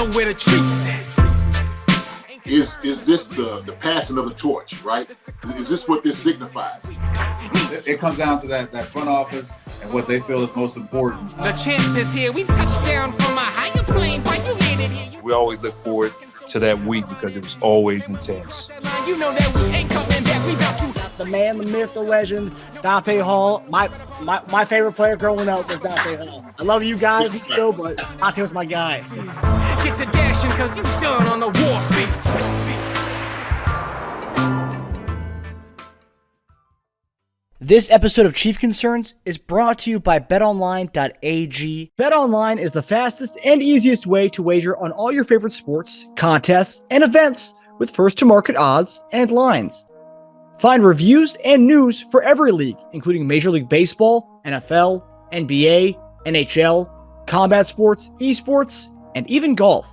know where the treats at. Is this the passing of the torch, right? Is this what this signifies? It comes down to that front office and what they feel is most important. The champ is here. We've touched down from a higher plane. Why you landed here? We always look forward to that week because it was always intense. You know that we ain't coming back. We about to. The man, the myth, the legend, Dante Hall. My favorite player growing up was Dante Hall. I love you guys in the show, but Dante was my guy. Get to dashing because you done on the warfield. This episode of Chief Concerns is brought to you by BetOnline.AG. BetOnline is the fastest and easiest way to wager on all your favorite sports, contests, and events with first-to-market odds and lines. Find reviews and news for every league, including Major League Baseball, NFL, NBA, NHL, combat sports, esports, and even golf.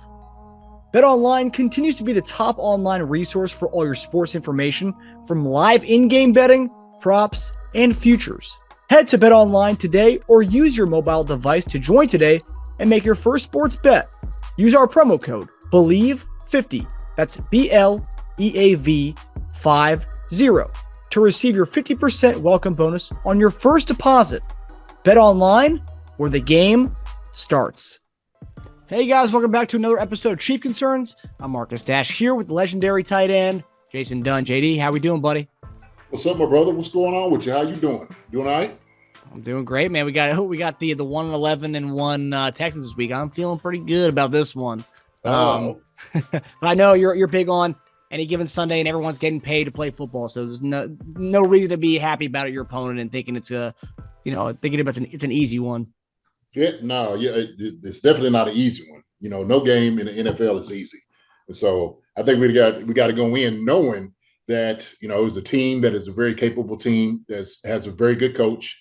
BetOnline continues to be the top online resource for all your sports information, from live in-game betting, props, and futures. Head to BetOnline today or use your mobile device to join today and make your first sports bet. Use our promo code BELIEVE50, that's BLEAV50, to receive your 50% welcome bonus on your first deposit. BetOnline, where the game starts. Hey guys, welcome back to another episode of Chief Concerns. I'm Marcus Dash here with the legendary tight end, Jason Dunn. JD, how we doing, buddy? What's up, my brother? What's going on with you? How you doing? Doing all right? I'm doing great, man. We got the 1-11 and 1 Texans this week. I'm feeling pretty good about this one. But I know you're big on any given Sunday, and everyone's getting paid to play football, so there's no reason to be happy about your opponent and thinking it's an easy one. It's definitely not an easy one. No game in the NFL is easy, and so I think we got to go in knowing that it's a team that is a very capable team that has a very good coach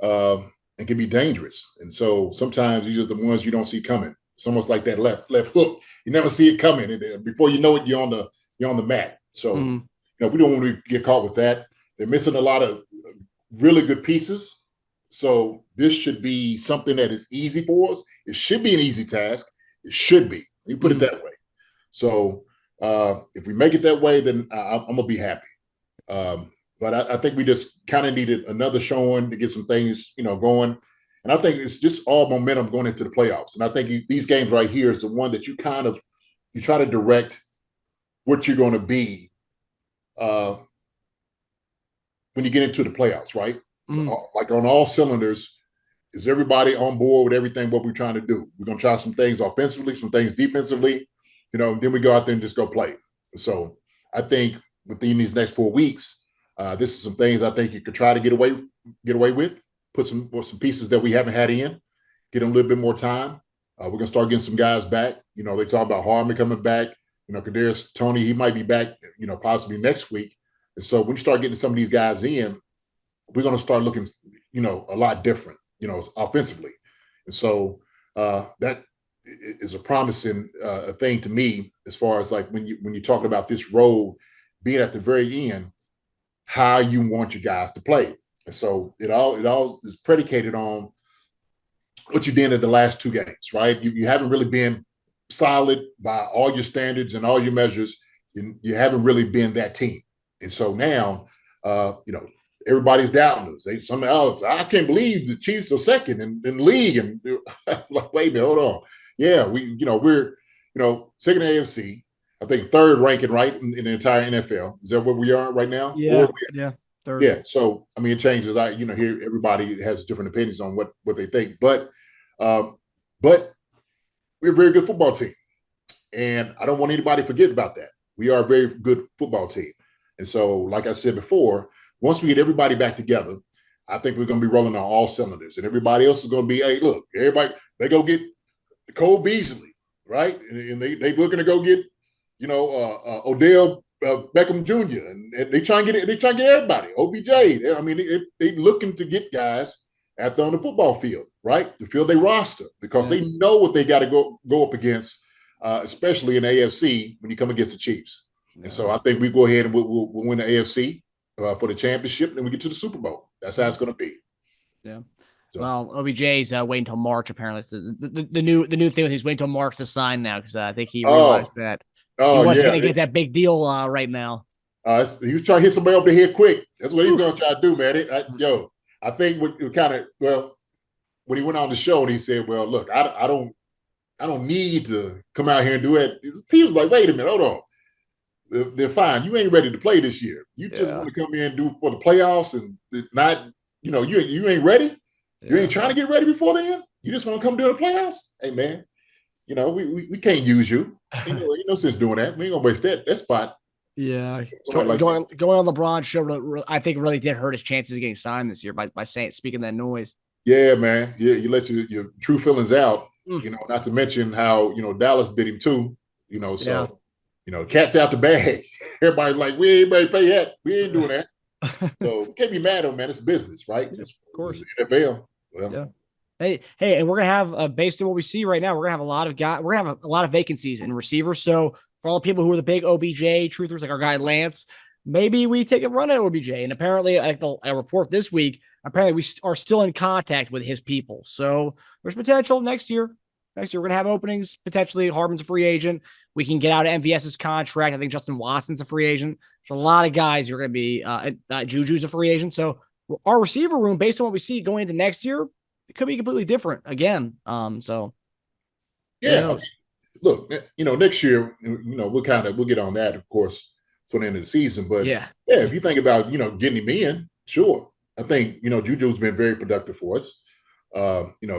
and can be dangerous. And so sometimes these are the ones you don't see coming. It's almost like that left hook. You never see it coming, and before you know it, you're on the mat. So we don't want to get caught with that. They're missing a lot of really good pieces. So this should be something that is easy for us. It should be an easy task. It should be. You put it that way. So if we make it that way, then I'm going to be happy. But I think we just kind of needed another showing to get some things, going. And I think it's just all momentum going into the playoffs. And I think these games right here is the one that you try to direct what you're going to be when you get into the playoffs, right? Like on all cylinders, is everybody on board with everything what we're trying to do? We're going to try some things offensively, some things defensively, then we go out there and just go play. So I think within these next 4 weeks, this is some things I think you could try to get away with, put some pieces that we haven't had in, get them a little bit more time. We're going to start getting some guys back. They talk about Harmon coming back. Kadarius Toney, he might be back, possibly next week. And so when you start getting some of these guys in, we're going to start looking, a lot different, offensively. And so that is a promising thing to me as far as like when you talk about this road being at the very end, how you want your guys to play. And so it all is predicated on what you did in the last 2 games, right? You haven't really been solid by all your standards and all your measures. You haven't really been that team. And so now, everybody's doubting us. I can't believe the Chiefs are second in the league. And like, wait a minute, hold on. Yeah, we're second in AFC. I think third ranking, right, in the entire NFL. Is that where we are right now? Yeah, third. Yeah. So it changes. Here everybody has different opinions on what they think, but we're a very good football team, and I don't want anybody to forget about that. We are a very good football team, and so like I said before, once we get everybody back together, I think we're going to be rolling on all cylinders, and everybody else is going to be, hey, look, everybody, they go get Cole Beasley, right? And they looking to go get, Odell Beckham Jr. and they try and get everybody, OBJ. They looking to get guys out there on the football field, right, to fill their roster because they know what they got to go up against, especially in the AFC when you come against the Chiefs. And so I think we go ahead and we'll win the AFC for the championship, and then we get to the Super Bowl. That's how it's going to be. Yeah. So, Well, OBJ's waiting until March. Apparently, it's the new thing with he's waiting until March to sign now because I think he realized that he wasn't going to get that big deal right now. He was trying to hit somebody over the head quick. That's what he's going to try to do, man. I think when he went on the show and he said, "Well, look, I don't need to come out here and do it." His team was like, "Wait a minute, hold on. They're fine. You ain't ready to play this year. You just want to come in and do for the playoffs and not, you ain't ready. You ain't trying to get ready before then. You just want to come do the playoffs. Hey, man, we can't use you. Ain't no sense doing that. We ain't gonna waste that spot." Yeah, going on LeBron's show, I think really did hurt his chances of getting signed this year by speaking that noise. Yeah, man. Yeah, you let your true feelings out. Not to mention how Dallas did him too. So cat's out the bag. Everybody's like, we ain't ready to pay yet. We ain't doing that. So can't be mad on, man. It's business, right? Yeah, of course. It's NFL. Well, yeah. Hey, and we're gonna have based on what we see right now, we're gonna have a lot of guys. We're gonna have a lot of vacancies in receivers. So for all the people who are the big OBJ truthers, like our guy Lance, maybe we take a run at OBJ. And apparently, a report this week, apparently we are still in contact with his people. So there's potential next year. Next year, we're going to have openings. Potentially, Hardman's a free agent. We can get out of MVS's contract. I think Justin Watson's a free agent. There's a lot of guys who are going to be JuJu's a free agent. So our receiver room, based on what we see going into next year, it could be completely different again. Yeah. Look, next year, we'll get on that, of course, for the end of the season. But if you think about, getting him in, sure. I think, JuJu's been very productive for us.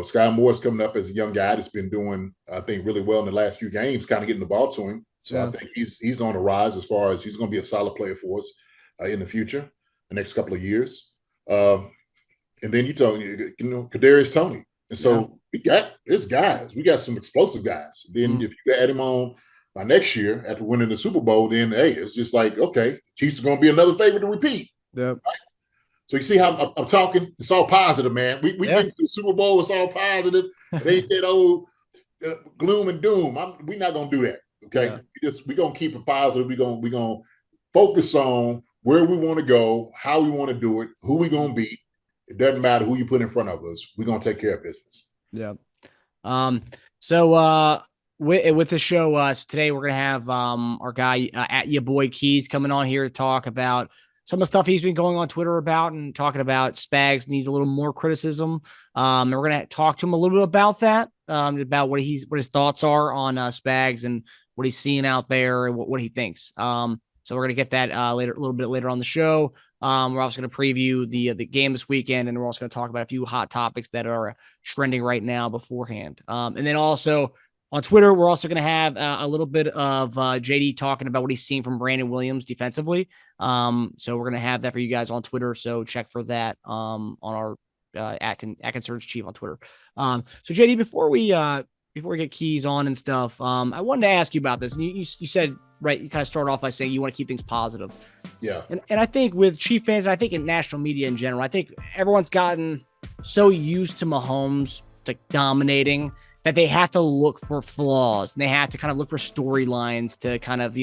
Sky Moore's coming up as a young guy that's been doing, I think, really well in the last few games, kind of getting the ball to him. So I think he's on the rise as far as he's going to be a solid player for us in the future, the next couple of years. And then Kadarius Toney. And so there's guys. We got some explosive guys. Then if you add him on by next year after winning the Super Bowl, then, hey, it's just like, okay, Chiefs are going to be another favorite to repeat. Yeah. Right? So you see how I'm talking? It's all positive, man. We get to the Super Bowl. It's all positive. It ain't that old gloom and doom. We're not gonna do that. Okay, we're gonna keep it positive. We're gonna focus on where we want to go, how we want to do it, who we gonna beat. It doesn't matter who you put in front of us. We're gonna take care of business. Yeah. So with the show today, we're gonna have our guy at your boy Keys coming on here to talk about some of the stuff he's been going on Twitter about and talking about Spags needs a little more criticism. And we're going to talk to him a little bit about that, about what his thoughts are on Spags and what he's seeing out there and what he thinks. So we're going to get that a little bit later on the show. We're also going to preview the game this weekend, and we're also going to talk about a few hot topics that are trending right now beforehand. And then also on Twitter, we're also going to have a little bit of JD talking about what he's seeing from Brandon Williams defensively. So we're going to have that for you guys on Twitter. So check for that on our at Concerns Chief on Twitter. So JD, before we get Keys on and stuff, I wanted to ask you about this. And you said, right, you kind of start off by saying you want to keep things positive. Yeah. And I think with Chief fans, and I think in national media in general, I think everyone's gotten so used to Mahomes dominating that they have to look for flaws and they have to kind of look for storylines to kind of,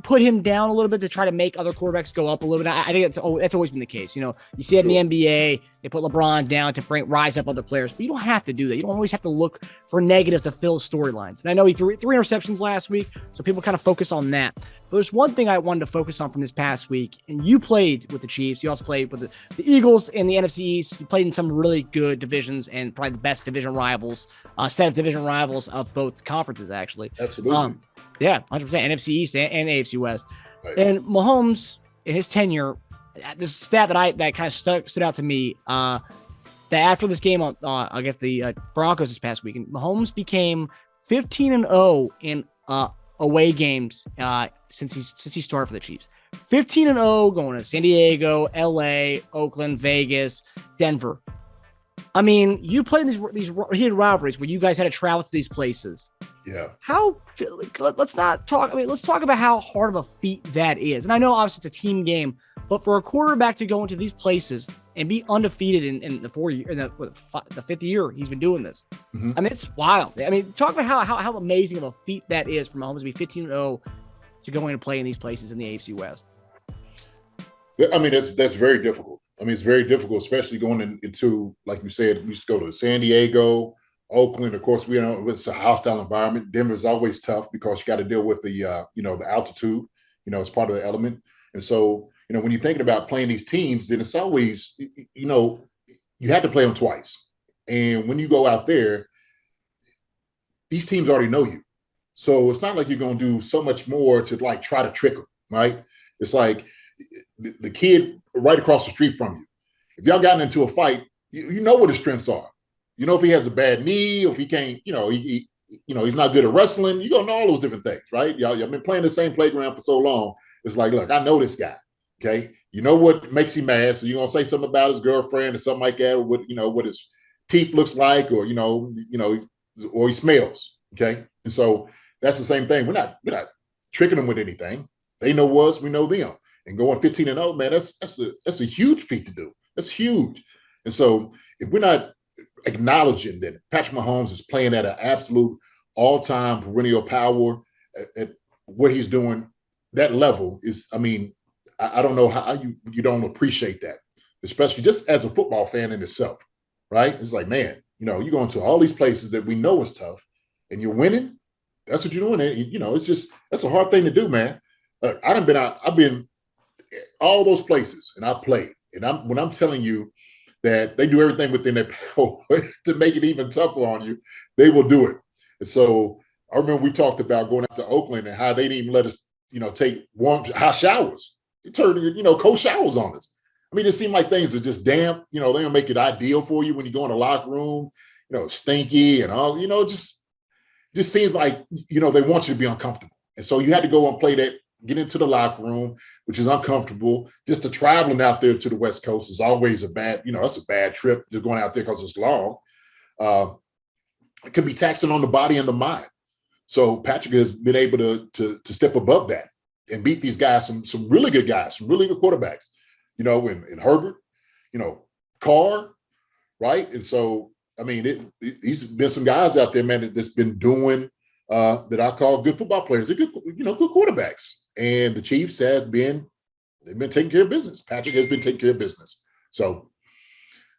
put him down a little bit to try to make other quarterbacks go up a little bit. I think that's always been the case. You see it in the NBA, they put LeBron down to rise up other players, but you don't have to do that. You don't always have to look for negatives to fill storylines. And I know he threw 3 interceptions last week, so people kind of focus on that. But there's one thing I wanted to focus on from this past week, and you played with the Chiefs. You also played with the Eagles in the NFC East. You played in some really good divisions and probably the best division rivals, set of division rivals of both conferences, actually. Absolutely. Yeah, 100%. NFC East and AFC West. Right. And Mahomes, in his tenure, this stat that kind of stood out to me, that after this game on, against the Broncos this past weekend, Mahomes became 15-0 in away games since he started for the Chiefs. 15-0 going to San Diego, LA, Oakland, Vegas, Denver. I mean, you played in these heated rivalries where you guys had to travel to these places. Yeah. Let's talk about how hard of a feat that is. And I know obviously it's a team game, but for a quarterback to go into these places and be undefeated in the 5th year he's been doing this. Mm-hmm. I mean, it's wild. I mean, talk about how amazing of a feat that is for Mahomes to be 15-0 to go in and play in these places in the AFC West. I mean, that's very difficult. I mean, it's very difficult, especially going into, like you said, we used to go to San Diego, Oakland. Of course, we know it's a hostile environment. Denver's always tough because you got to deal with the, the altitude, it's part of the element. And so, when you're thinking about playing these teams, then it's always, you had to play them twice. And when you go out there, these teams already know you. So it's not like you're going to do so much more to like try to trick them, right? It's like the kid right across the street from you. If y'all gotten into a fight, you know what his strengths are. You know if he has a bad knee, or if he can't, he's not good at wrestling. You gonna know all those different things, right? Y'all been playing the same playground for so long. It's like, look, I know this guy. Okay, you know what makes him mad, so you're gonna say something about his girlfriend or something like that, or what his teeth looks like, or or he smells. Okay, and so that's the same thing. We're not tricking them with anything. They know us, we know them. And going 15-0, man, that's a huge feat to do. That's huge. And so if we're not acknowledging that Patrick Mahomes is playing at an absolute all-time perennial power at what he's doing, that level is, I mean, I don't know how you don't appreciate that, especially just as a football fan in itself, right? It's like, man, you're going to all these places that we know is tough, and you're winning. That's what you're doing. And, it's just, that's a hard thing to do, man. I've been all those places, and I played. And when I'm telling you that they do everything within their power to make it even tougher on you, they will do it. And so I remember we talked about going out to Oakland and how they didn't even let us, take warm hot showers. It turned, cold showers on us. I mean, it seemed like things are just damp. They don't make it ideal for you when you go in the locker room, stinky and all, just seems like, they want you to be uncomfortable. And so you had to go and play that, get into the locker room, which is uncomfortable. Just the traveling out there to the West Coast is always a bad, that's a bad trip, just going out there because it's long. It could be taxing on the body and the mind. So Patrick has been able to step above that and beat these guys, some really good guys, some really good quarterbacks, in Herbert, Carr, right? And so, I mean, he's been some guys out there, man, that's been doing that I call good football players. They're good, good quarterbacks. And the Chiefs they've been taking care of business. Patrick has been taking care of business. So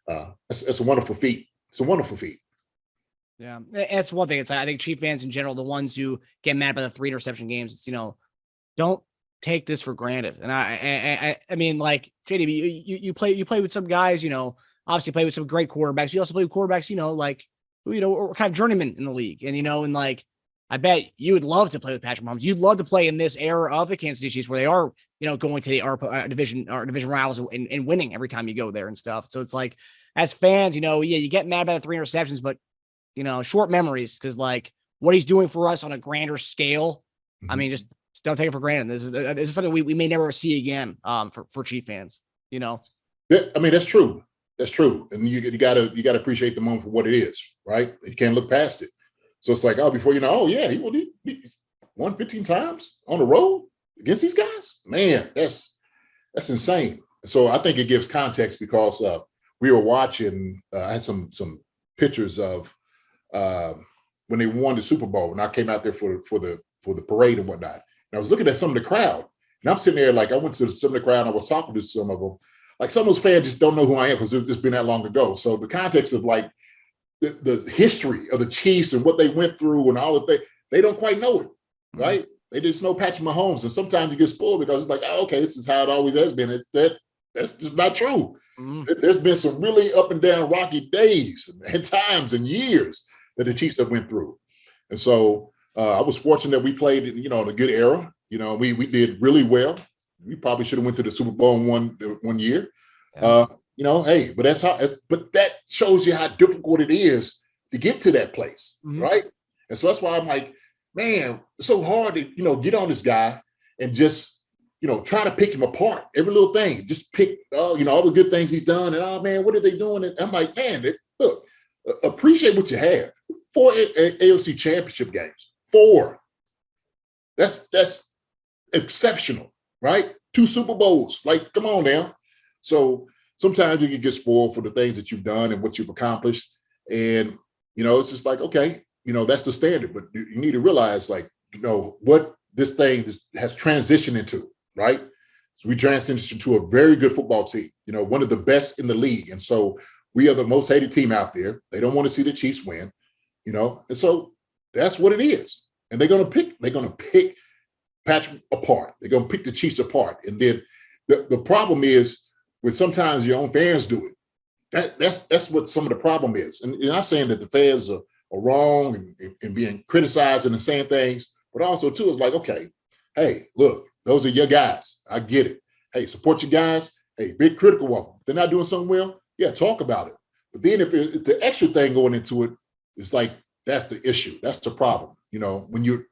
that's a wonderful feat. It's a wonderful feat. Yeah, that's one thing. I think Chief fans in general, the ones who get mad by the 3 interception games, it's, don't take this for granted. And I mean, like JDB, you play with some guys, obviously play with some great quarterbacks. You also play with quarterbacks, who are kind of journeymen in the league. And, and like, I bet you would love to play with Patrick Mahomes. You'd love to play in this era of the Kansas City Chiefs where they are, going to the division rivals and winning every time you go there and stuff. So it's like, as fans, you get mad about the 3 interceptions, but, short memories, because like what he's doing for us on a grander scale, I mean, just don't take it for granted. This is something we may never see again for Chief fans, Yeah, I mean, that's true. That's true. And you gotta appreciate the moment for what it is, right? You can't look past it. So it's like, before he won 15 times on the road against these guys. Man, that's insane. So I think it gives context because we were watching. I had some pictures of when they won the Super Bowl, and I came out there for the parade and whatnot. And I was looking at some of the crowd, and I'm sitting there like I went to some of the crowd and I was talking to some of them. Like some of those fans just don't know who I am because it's just been that long ago. So the context of like the history of the Chiefs and what they went through and all of that, they don't quite know it, right? Mm-hmm. They just know Patrick Mahomes. And sometimes you get spoiled because it's like, okay, this is how it always has been. That's just not true. Mm-hmm. There's been some really up and down rocky days and times and years that the Chiefs have went through. And so I was fortunate that we played, in a good era. We did really well. We probably should have went to the Super Bowl in one year. Yeah. Hey, but but that shows you how difficult it is to get to that place, mm-hmm. right? And so that's why I'm like, man, it's so hard to, get on this guy and just, try to pick him apart, every little thing. Just pick, all the good things he's done. And, man, what are they doing? And I'm like, man, look, appreciate what you have. 4 AFC championship games. 4. That's exceptional, right? 2 Super Bowls. Like, come on now. So sometimes you can get spoiled for the things that you've done and what you've accomplished. And, it's just like, okay, that's the standard. But you need to realize, like, what this thing has transitioned into, right? So we transitioned to a very good football team, one of the best in the league. And so we are the most hated team out there. They don't want to see the Chiefs win, and so that's what it is. And they're going to pick Patrick apart. They're going to pick the Chiefs apart. And then the problem is when sometimes your own fans do it. That's what some of the problem is. And you're not saying that the fans are wrong and being criticized and saying things, but also too, it's like, okay, hey, look, those are your guys. I get it. Hey, support your guys. Hey, be critical of them. If they're not doing something well, yeah, talk about it. But then if the extra thing going into it, it's like, that's the issue. That's the problem. When you're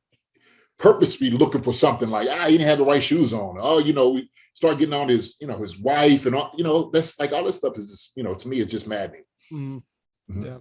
purposely looking for something like, he didn't have the right shoes on. Oh, we start getting on his, his wife and all, that's like all this stuff is just, to me, it's just maddening. Mm-hmm. Yeah.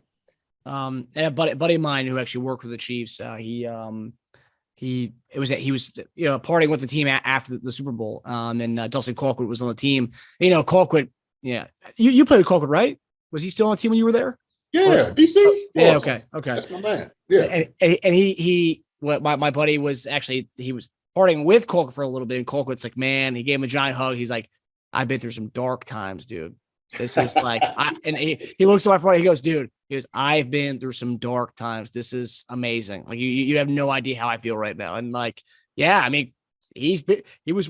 And a buddy of mine who actually worked with the Chiefs, he was partying with the team after the Super Bowl. And Dustin Colquitt was on the team. Colquitt, yeah. You played with Colquitt, right? Was he still on the team when you were there? Yeah, DC. Yeah, okay. That's my man. Yeah. And my buddy was actually, he was partying with Colquitt for a little bit. And Colquitt's like, man, he gave him a giant hug. He's like, I've been through some dark times, dude. This is like, and he looks at my buddy. He goes, dude, I've been through some dark times. This is amazing. Like you have no idea how I feel right now. And like, yeah, I mean, he was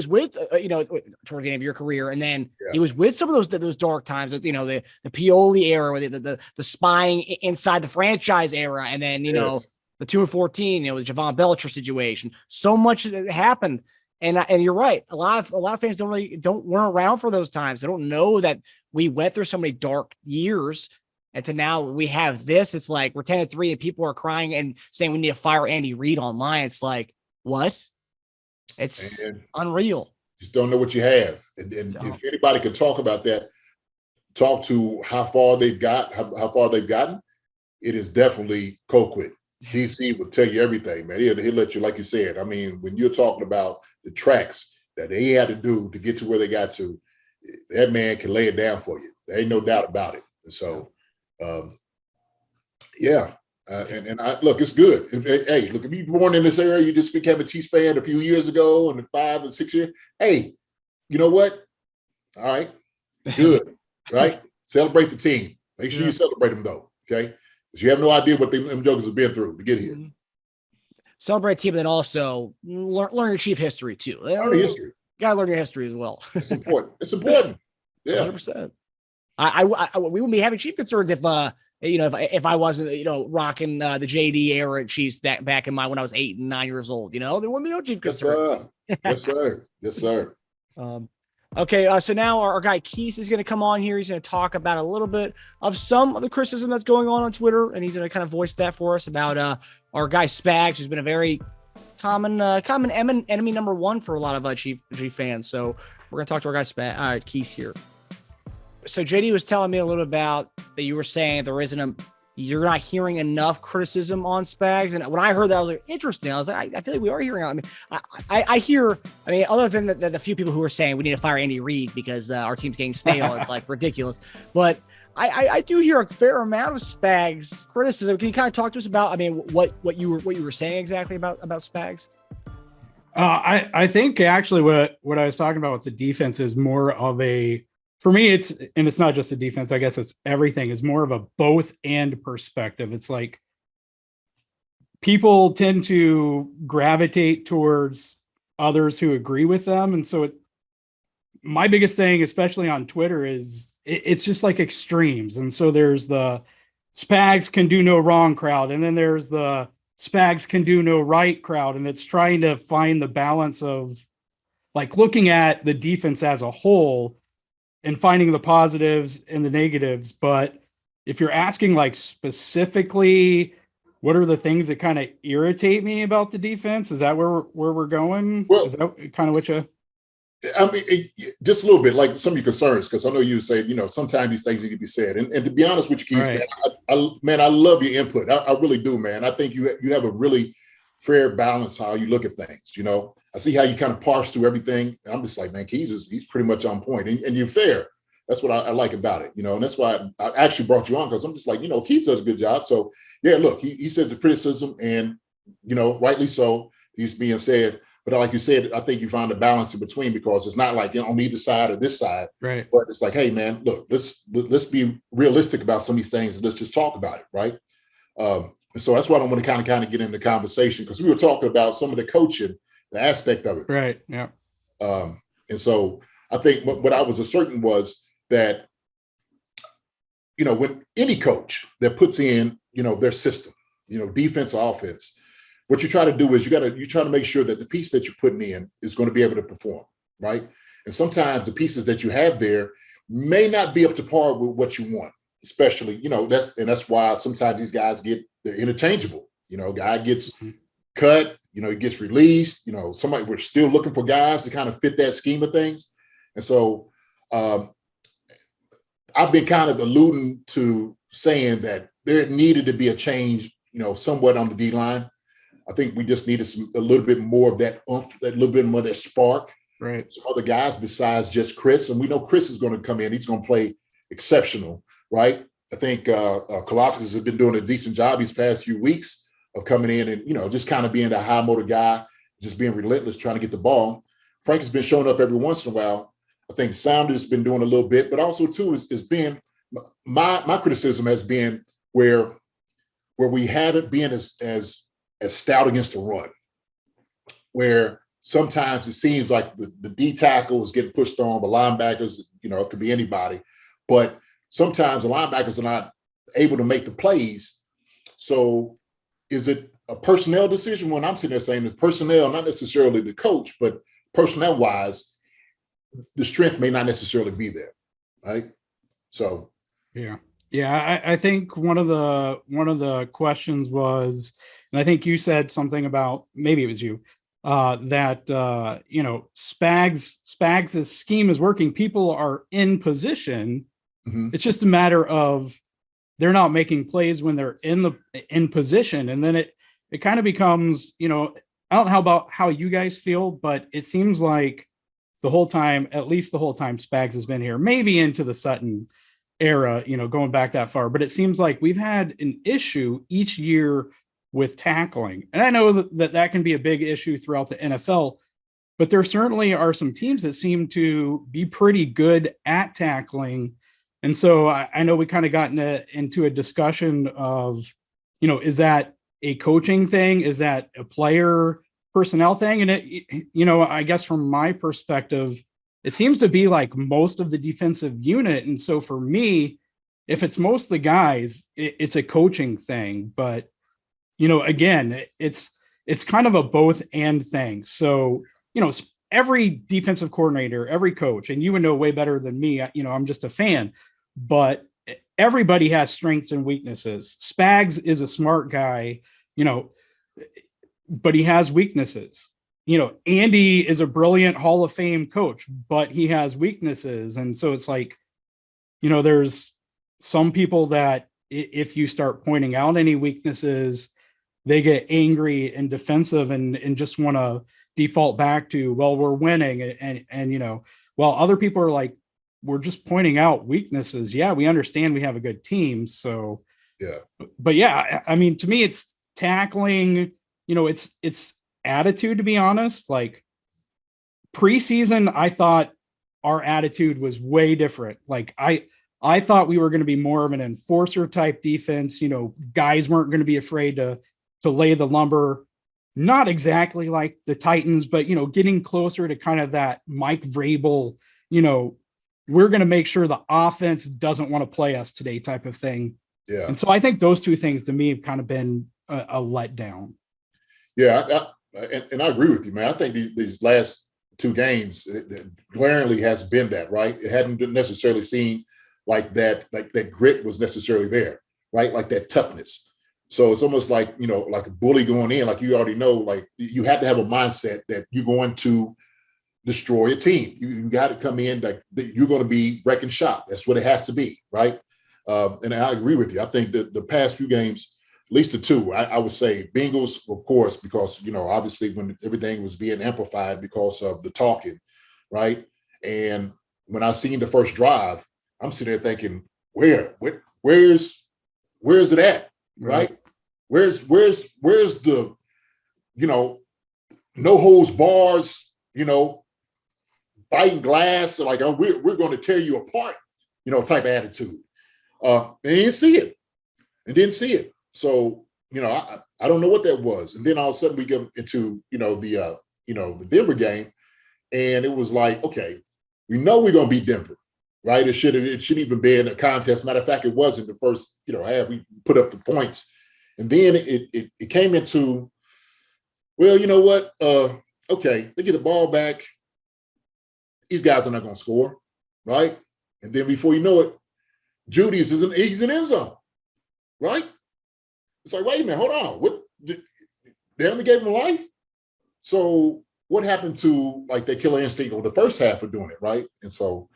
with, towards the end of your career. And then he was with some of those dark times, the Pioli era, or the spying inside the franchise era. And then, the 2-14, the Javon Belcher situation, so much that happened. And you're right. A lot of fans weren't around for those times. They don't know that we went through so many dark years. And to now we have this, it's like we're 10-3 and people are crying and saying we need to fire Andy Reid online. It's like, what? It's unreal. Just don't know what you have. And if anybody could talk about that, talk to how far they've gotten, it is definitely Colquitt. DC will tell you everything, man. He'll let you, like you said. I mean, when you're talking about the tracks that they had to do to get to where they got to, that man can lay it down for you. There ain't no doubt about it. And so, and look, it's good. Hey, look, if you were born in this area, you just became a Chiefs fan a few years ago, and 5 and 6 years. Hey, you know what? All right, good, right? Celebrate the team. Make sure you celebrate them though, okay? Because you have no idea what them jokers have been through to get here. Celebrate team, and then also learn your Chief history too. Learn your history. Gotta learn your history as well. It's important. It's important. Yeah, 100%. We wouldn't be having Chief concerns if I wasn't rocking the JD era at Chiefs back in when I was 8 and 9 years old. There wouldn't be no Chief concerns. Yes, sir. Yes, sir. Okay, so now our guy Keith is going to come on here. He's going to talk about a little bit of some of the criticism that's going on Twitter, and he's going to kind of voice that for us about our guy Spags, who's been a very common enemy number one for a lot of Chief fans. So we're going to talk to our guy Spags. All right, Keith here. So JD was telling me a little about that you were saying you're not hearing enough criticism on Spags. And when I heard that, I was like, interesting. I was like, I feel like we are hearing. I mean, I hear, other than the few people who are saying we need to fire Andy Reid because our team's getting stale, it's like ridiculous. But I do hear a fair amount of Spags criticism. Can you kind of talk to us about, what you were saying exactly about Spags? I think actually what I was talking about with the defense is more of for me, it's not just the defense. I guess it's everything is more of a both and perspective. It's like people tend to gravitate towards others who agree with them. And so my biggest thing, especially on Twitter, is it's just like extremes. And so there's the Spags can do no wrong crowd. And then there's the Spags can do no right crowd. And it's trying to find the balance of like looking at the defense as a whole and finding the positives and the negatives. But if you're asking like specifically, what are the things that kind of irritate me about the defense? Is that where we're going? Well, is that kind of what you? Just a little bit like some of your concerns, because I know you say, sometimes these things need to be said. And to be honest with you, Keith, right. man, I love your input. I really do, man. I think you have a really fair balance how you look at things. I see how you kind of parse through everything. And I'm just like, man, he's pretty much on point. And you're fair. That's what I like about it, and that's why I actually brought you on, because I'm just like, Keith does a good job. So yeah, look, he says the criticism, and rightly so, he's being said. But like you said, I think you find a balance in between, because it's not like on either side or this side. Right. But it's like, hey, man, look, let's be realistic about some of these things, and let's just talk about it, right? And so that's why I want to kind of get into the conversation, because we were talking about some of the coaching, the aspect of it. Right. Yeah. And so I think what I was asserting was that, when any coach that puts in, their system, defense or offense, what you try to do is you try to make sure that the piece that you're putting in is going to be able to perform, right? And sometimes the pieces that you have there may not be up to par with what you want, especially, that's why sometimes these guys they're interchangeable. Guy gets cut, he gets released, we're still looking for guys to kind of fit that scheme of things. And so I've been kind of alluding to saying that there needed to be a change, somewhat on the D line. I think we just needed a little bit more of that oomph, that little bit more of that spark. Right. Some other guys besides just Chris, and we know Chris is going to come in. He's going to play exceptional, right? I think Kalafis has been doing a decent job these past few weeks of coming in and, just kind of being a high motor guy, just being relentless, trying to get the ball. Frank has been showing up every once in a while. I think Sounders has been doing a little bit, but also too is being my criticism has been where we haven't been as stout against the run, where sometimes it seems like the D tackle is getting pushed on, the linebackers, it could be anybody, but sometimes the linebackers are not able to make the plays. So is it a personnel decision? When I'm sitting there saying the personnel, not necessarily the coach, but personnel wise, the strength may not necessarily be there, right? So, yeah. I think one of the questions was, and I think you said something about, maybe it was you, that Spags' scheme is working. People are in position. mm-hmm. It's just a matter of they're not making plays when they're in position, and then it kind of becomes, I don't know about how you guys feel, but it seems like the whole time Spags has been here, maybe into the Sutton era, going back that far, but it seems like we've had an issue each year with tackling. And I know that can be a big issue throughout the NFL, but there certainly are some teams that seem to be pretty good at tackling. And so I know we kind of got into a discussion of, is that a coaching thing? Is that a player personnel thing? And I guess from my perspective, it seems to be like most of the defensive unit. And so for me, if it's most of the guys, it's a coaching thing. But, again, it's kind of a both and thing. So, every defensive coordinator, every coach, and you would know way better than me, I'm just a fan, but everybody has strengths and weaknesses. Spags is a smart guy, but he has weaknesses. Andy is a brilliant Hall of Fame coach, but he has weaknesses. And so it's like, there's some people that if you start pointing out any weaknesses, they get angry and defensive and just want to default back to, well, we're winning. And while other people are like, we're just pointing out weaknesses. Yeah, we understand we have a good team. So, yeah. But yeah, I mean, to me, it's tackling, it's attitude, to be honest. Like preseason, I thought our attitude was way different. Like I thought we were going to be more of an enforcer type defense. Guys weren't going to be afraid to lay the lumber. Not exactly like the Titans, but getting closer to kind of that Mike Vrabel, we're going to make sure the offense doesn't want to play us today type of thing. Yeah. And so I think those two things to me have kind of been a letdown. Yeah. And I agree with you, man. I think these last two games, it glaringly has been that, right? It hadn't necessarily seemed like that grit was necessarily there, right? Like that toughness. So it's almost like, like a bully going in, like you already know, like you have to have a mindset that you're going to destroy a team. You got to come in, like you're going to be wrecking shop. That's what it has to be, right? And I agree with you. I think that the past few games, at least the two, I would say Bengals, of course, because, obviously when everything was being amplified because of the talking, right? And when I seen the first drive, I'm sitting there thinking, where's it at, right? Where's the, no holds bars, biting glass, like, oh, we're going to tear you apart, type of attitude. And he didn't see it. And didn't see it. So, I don't know what that was. And then all of a sudden we get into, the Denver game. And it was like, okay, we know we're going to beat Denver, right? It shouldn't even be in a contest. Matter of fact, it wasn't the first, half. We put up the points. And then it came into, well, you know what? Okay, they get the ball back. These guys are not going to score, right? And then before you know it, Judy's he's in end zone, right? It's like, wait a minute, hold on. What? They only gave him life? So what happened to like their killer instinct on the first half of doing it, right? And so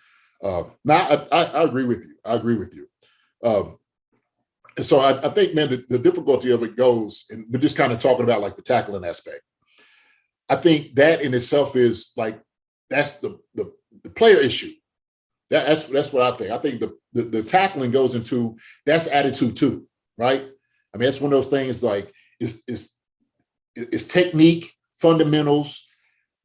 now I agree with you. I agree with you. And so I think, man, the difficulty of it goes, and we're just kind of talking about like the tackling aspect. I think that in itself is like, that's the player issue. That's what I think. I think the tackling goes into, that's attitude too, right? I mean, that's one of those things like it's technique, fundamentals,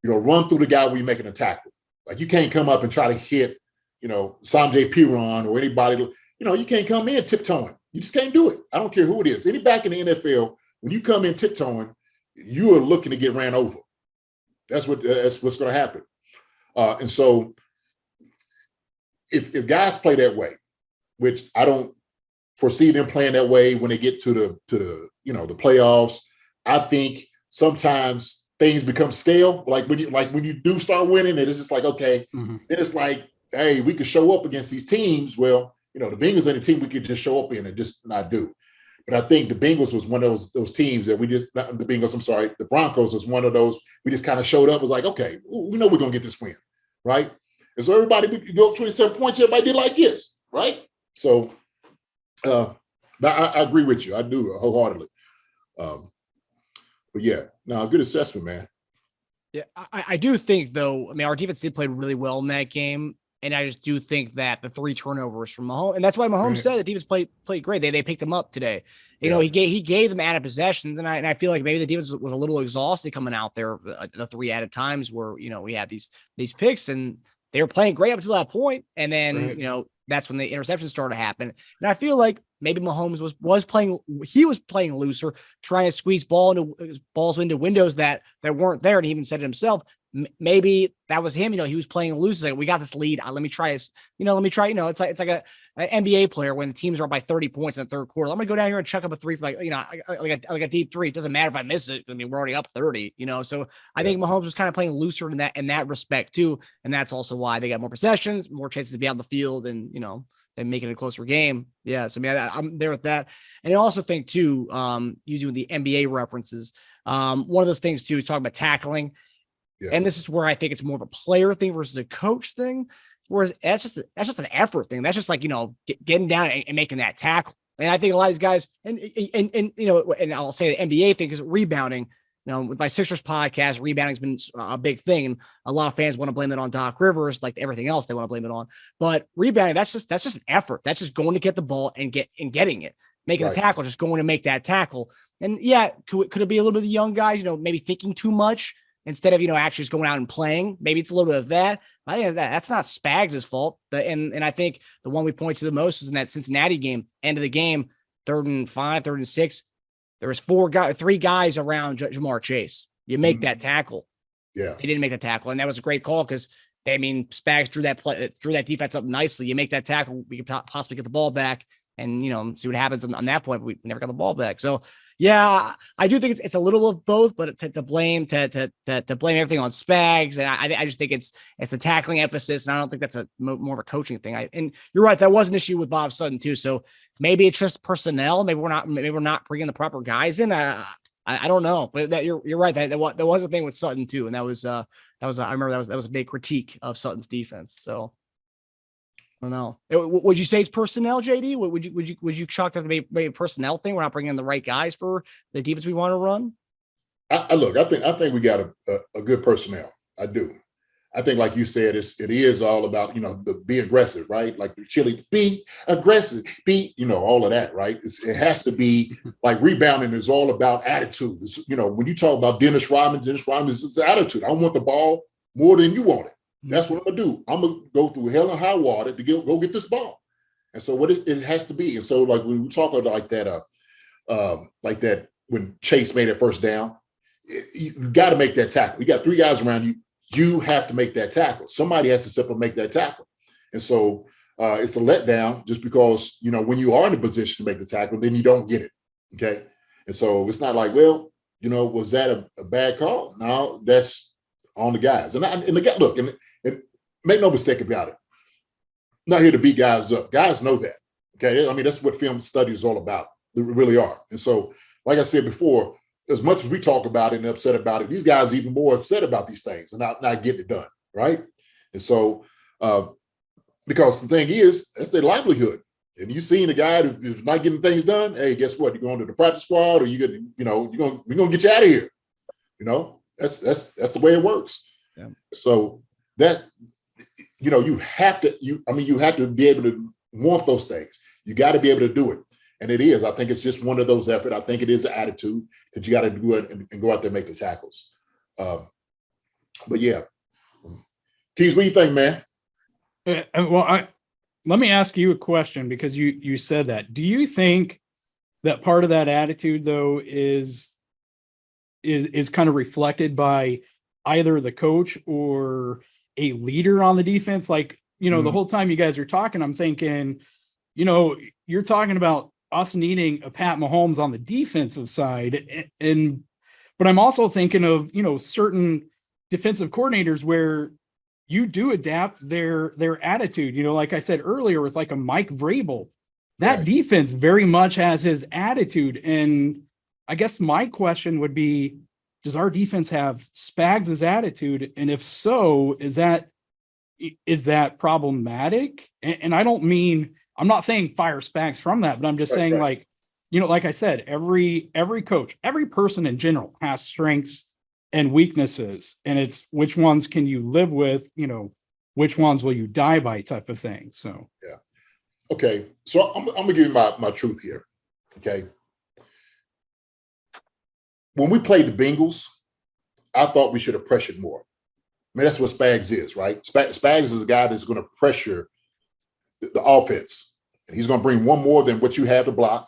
run through the guy when you're making a tackle. Like you can't come up and try to hit, Sanjay Piran or anybody, you can't come in tiptoeing. You just can't do it. I don't care who it is. Any back in the NFL, when you come in tiptoeing, you are looking to get ran over. That's what's going to happen. And so if guys play that way, which I don't foresee them playing that way when they get to the the playoffs, I think sometimes things become stale. Like when you do start winning, it is just like, okay, then it's like, hey, we could show up against these teams. Well, the Bengals ain't a team we could just show up in and just not do. But I think the Bengals was one of those teams that the Broncos was one of those, we just kind of showed up, was like, okay, we know we're going to get this win, right? And so everybody, we could go 27 points, everybody did like this, right? So I agree with you. I do wholeheartedly. But yeah, no, good assessment, man. Yeah, I do think, though, I mean, our defense did play really well in that game. And I just do think that the 3 turnovers from Mahomes, and that's why Mahomes said the defense played great. They picked him up today. He gave them added possessions, and I feel like maybe the defense was a little exhausted coming out there the 3 added times where we had these picks, and they were playing great up to that point, and then that's when the interceptions started to happen. And I feel like maybe Mahomes was playing looser, trying to squeeze balls into windows that weren't there, and he even said it himself. Maybe that was him. He was playing loose. Like, we got this lead. Let me try this. It's like an NBA player when teams are up by 30 points in the third quarter. I'm gonna go down here and chuck up a 3 for like a deep 3. It doesn't matter if I miss it. I mean, we're already up 30. So I think Mahomes was kind of playing looser in that respect too, and that's also why they got more possessions, more chances to be on the field, and and make it a closer game. Yeah, so I mean, I'm there with that, and I also think too, using the NBA references, one of those things too is talking about tackling. Yeah. And this is where I think it's more of a player thing versus a coach thing. Whereas that's just an effort thing. That's just like, getting down and making that tackle. And I think a lot of these guys, and I'll say the NBA thing is rebounding. With my Sixers podcast, rebounding's been a big thing, and a lot of fans want to blame it on Doc Rivers, like everything else they want to blame it on. But rebounding, that's just an effort. That's just going to get the ball and getting it, making the tackle, just going to make that tackle. And yeah, could it be a little bit of the young guys, maybe thinking too much instead of, actually just going out and playing? Maybe it's a little bit of that. I think that's not Spags' fault. And I think the one we point to the most is in that Cincinnati game, end of the game, 3rd and 5, 3rd and 6. There was 3 guys around Jamar Chase. You make that tackle. Yeah. He didn't make the tackle. And that was a great call because, Spags drew that defense up nicely. You make that tackle, we could possibly get the ball back and, see what happens on that point. We never got the ball back. So, yeah, I do think it's a little of both, but to blame everything on Spags, and I just think it's the tackling emphasis, and I don't think that's more of a coaching thing. And you're right, that was an issue with Bob Sutton too. So maybe it's just personnel. Maybe we're not bringing the proper guys in. I don't know, but you're right. That was a thing with Sutton too, and that was I remember that was a big critique of Sutton's defense. So. I don't know. Would you say it's personnel, JD? Would you chalk that to be a personnel thing? We're not bringing in the right guys for the defense we want to run. I think we got a good personnel. I do. I think, like you said, it is all about, the be aggressive, right? Like the chili, be aggressive, all of that, right? It has to be like rebounding is all about attitude. When you talk about Dennis Rodman is his attitude. I want the ball more than you want it. That's what I'm gonna do. I'm gonna go through hell and high water to go get this ball. And so what it has to be. And so like when we talk about like that when Chase made it first down, you got to make that tackle. You got three guys around you. You have to make that tackle. Somebody has to step up and make that tackle. And so it's a letdown just because, when you are in a position to make the tackle, then you don't get it. Okay. And so it's not like, well, was that a bad call? No, that's on the guys. And the guy, look, and make no mistake about it. I'm not here to beat guys up. Guys know that. Okay. I mean, that's what film study is all about. They really are. And so, like I said before, as much as we talk about it and upset about it, these guys are even more upset about these things and not getting it done, right? And so, because the thing is, that's their livelihood. And you seeing a guy who's not getting things done, hey, guess what? You're going to the practice squad, or we're gonna get you out of here. That's the way it works. Yeah. So that's you have to be able to want those things. You got to be able to do it. And it is. I think it's just one of those efforts. I think it is an attitude that you got to do it and go out there and make the tackles. But yeah. Keys, what do you think, man? Well, let me ask you a question, because you said that. Do you think that part of that attitude, though, is kind of reflected by either the coach or a leader on the defense? Like, the whole time you guys are talking, I'm thinking, you're talking about us needing a Pat Mahomes on the defensive side. But I'm also thinking of, certain defensive coordinators where you do adapt their attitude. Like I said earlier, with like a Mike Vrabel, that right. Defense very much has his attitude. And I guess my question would be, does our defense have Spags' attitude? And if so, is that problematic? And I don't mean, I'm not saying fire Spags from that, but I'm just saying, like, like I said, every coach, every person in general has strengths and weaknesses, and it's which ones can you live with, which ones will you die by type of thing. So, yeah. Okay. So I'm going to give you my truth here. Okay. When we played the Bengals, I thought we should have pressured more. I mean, that's what Spags is, right? Spags is a guy that's going to pressure the offense. And he's going to bring one more than what you have to block.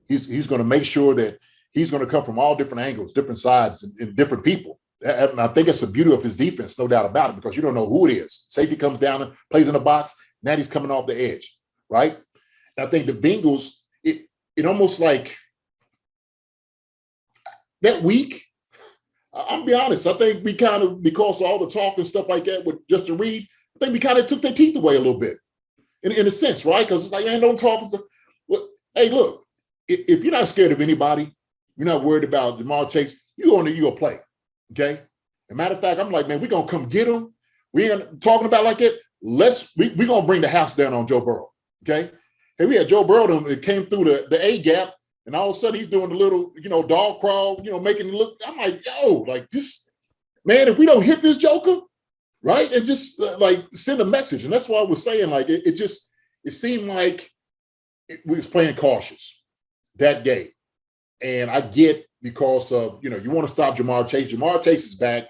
He's going to make sure that he's going to come from all different angles, different sides, and different people. And I think it's the beauty of his defense, no doubt about it, because you don't know who it is. Safety comes down and plays in the box. Now he's coming off the edge, right? And I think the Bengals, it almost like that week, I'll be honest, I think we kind of, because of all the talk and stuff like that with Justin Reed, I think we kind of took their teeth away a little bit. In a sense, right? Because it's like, man, don't talk. Well, hey, look, if you're not scared of anybody, you're not worried about Jamar Chase, you're going to play, okay? As a matter of fact, I'm like, man, we're going to come get him. We ain't talking about like it. We're going to bring the house down on Joe Burrow, okay? Hey, we had Joe Burrow that came through the A-gap, and all of a sudden he's doing the little, dog crawl, making it look. I'm like, yo, like this, man, if we don't hit this joker, right? And just like send a message. And that's why I was saying, like, it seemed like we was playing cautious that game. And I get, because of, you want to stop Jamar Chase. Jamar Chase is back.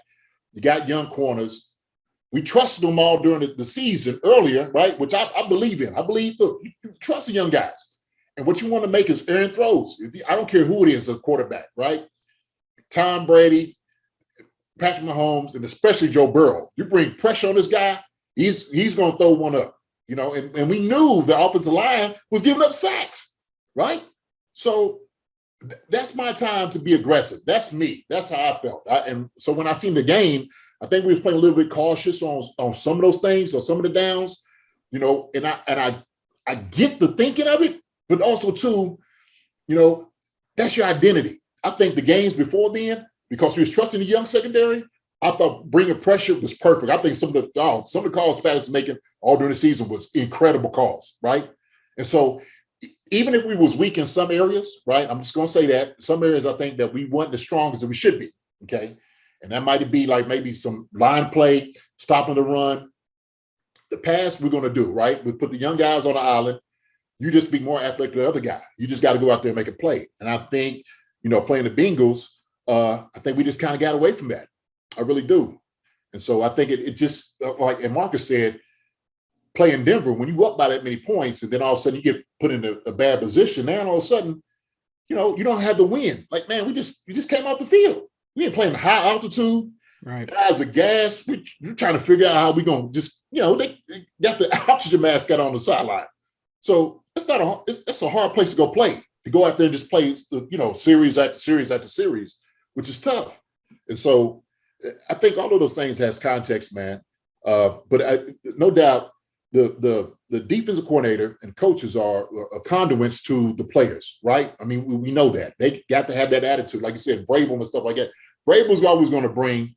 You got young corners. We trusted them all during the season earlier, right? Which I believe in. I believe, look, you trust the young guys. And what you want to make is errant throws. I don't care who it is, a quarterback, right? Tom Brady, Patrick Mahomes, and especially Joe Burrow. You bring pressure on this guy, he's going to throw one up, and we knew the offensive line was giving up sacks, right? So that's my time to be aggressive. That's me. That's how I felt. And so when I seen the game, I think we was playing a little bit cautious on some of those things, or some of the downs, and I get the thinking of it, but also too, that's your identity. I think the games before then, because we was trusting the young secondary, I thought bringing pressure was perfect. I think some of the calls Spags was making all during the season was incredible calls, right? And so even if we was weak in some areas, right, I'm just going to say that, some areas I think that we weren't as strong as we should be, okay? And that might be like maybe some line play, stopping the run. The pass we're going to do, right? We put the young guys on the island. You just be more athletic than the other guy. You just got to go out there and make a play. And I think, playing the Bengals, I think we just kind of got away from that. I really do. And so I think it just, like, and Marcus said, play in Denver, when you up by that many points and then all of a sudden you get put in a bad position, now all of a sudden, you don't have the win. Like, man, we just came off the field. We ain't playing high altitude. Right. Guys are gassed. We're trying to figure out how we're going to just, they got the oxygen mask got on the sideline. So that's a hard place to go play, to go out there and just play, series after series after series, which is tough. And so I think all of those things has context, man. But no doubt the defensive coordinator and coaches are conduits to the players, right? I mean, we know that. They got to have that attitude. Like you said, Vrabel and stuff like that. Vrabel's always going to bring,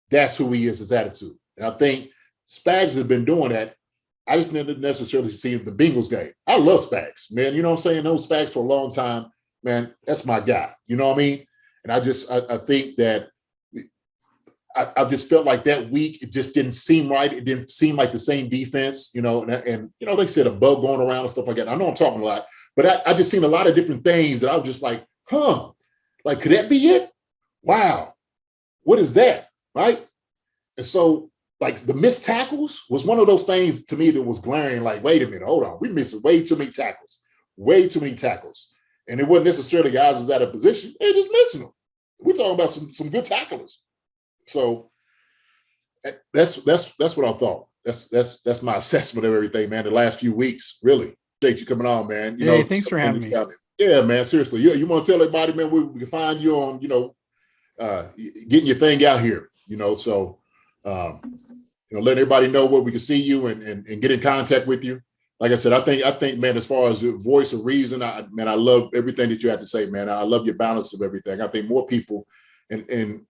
that's who he is, his attitude. And I think Spags has been doing that. I just didn't necessarily see the Bengals game. I love Spags, man. You know what I'm saying? Know Spags for a long time, man. That's my guy. You know what I mean? And I think that I just felt like that week, it just didn't seem right. It didn't seem like the same defense, and they said a bug going around and stuff like that. I know I'm talking a lot, but I just seen a lot of different things that I was just like, like, could that be it? Wow. What is that? Right. And so, like, the missed tackles was one of those things to me that was glaring, like, wait a minute, hold on. We missed way too many tackles. And it wasn't necessarily guys was out of position. They're just missing them. We're talking about some good tacklers. So that's what I thought. That's my assessment of everything, man. The last few weeks, really. Appreciate you coming on, man. Hey, thanks for having me. Yeah, man. Seriously, you want to tell everybody, man, we can find you on, getting your thing out here. So let everybody know where we can see you and get in contact with you. Like I said, I think, man, as far as the voice of reason, I love everything that you have to say, man. I love your balance of everything. I think more people. And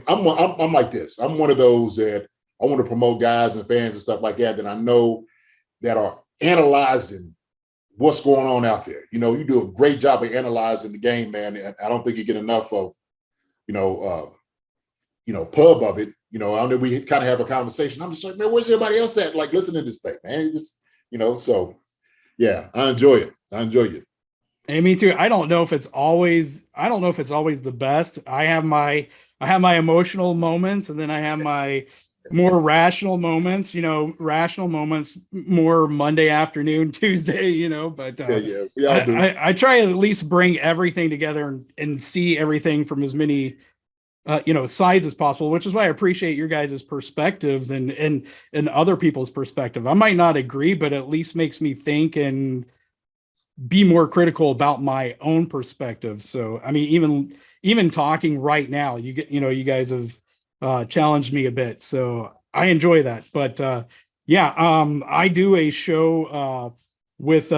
I'm like this. I'm one of those that I want to promote guys and fans and stuff like that I know that are analyzing what's going on out there. You do a great job of analyzing the game, man. And I don't think you get enough of, pub of it. I know we kind of have a conversation. I'm just like, man, where's everybody else at? Like, listening to this thing, man. Just, so yeah, I enjoy it. And me too. I don't know if it's always the best. I have my emotional moments, and then I have my more rational moments, rational moments more Monday afternoon, Tuesday, but I try to at least bring everything together and see everything from as many sides as possible, which is why I appreciate your guys' perspectives and other people's perspective. I might not agree, but at least makes me think and be more critical about my own perspective. So, I mean, even talking right now, you guys have challenged me a bit, so I enjoy that. But I do a show with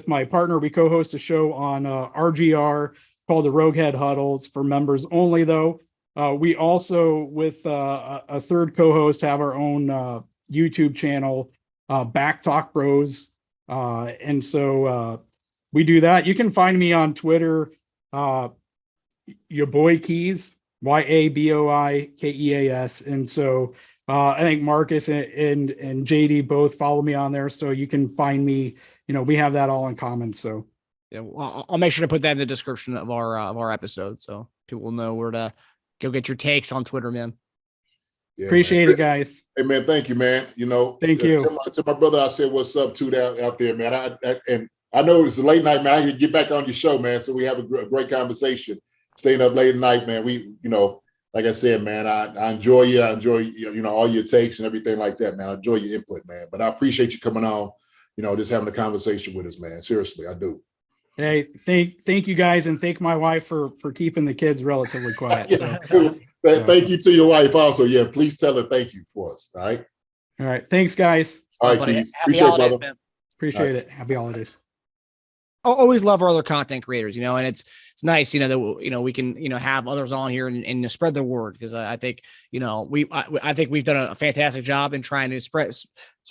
my partner. We co-host a show on RGR called the Roguehead Huddle. It's for members only, though. We also, with a third co-host, have our own YouTube channel, Back Talk Bros. And so we do that. You can find me on Twitter, your boy Keys, YABOIKEAS. And so I think Marcus and JD both follow me on there. So you can find me, we have that all in common. So yeah, well, I'll make sure to put that in the description of our episode, so people will know where to go get your takes on Twitter, man. Yeah, appreciate it, guys. Hey, man, thank you, man. Thank you. To my brother, I said what's up to out there, man. I know it's a late night, man. I can get back on your show, man. So we have a great conversation. Staying up late at night, man. We, like I said, man, I enjoy you. I enjoy, all your takes and everything like that, man. I enjoy your input, man. But I appreciate you coming on, just having a conversation with us, man. Seriously, I do. Hey, thank you guys, and thank my wife for keeping the kids relatively quiet. Thank you to your wife also. Yeah, please tell her thank you for us. All right. All right. Thanks, guys. All right, Keys. Appreciate it, brother. Man. Appreciate it. Happy holidays. I always love our other content creators, and it's nice, that, we can, have others on here and spread the word, because I think, I think we've done a fantastic job in trying to spread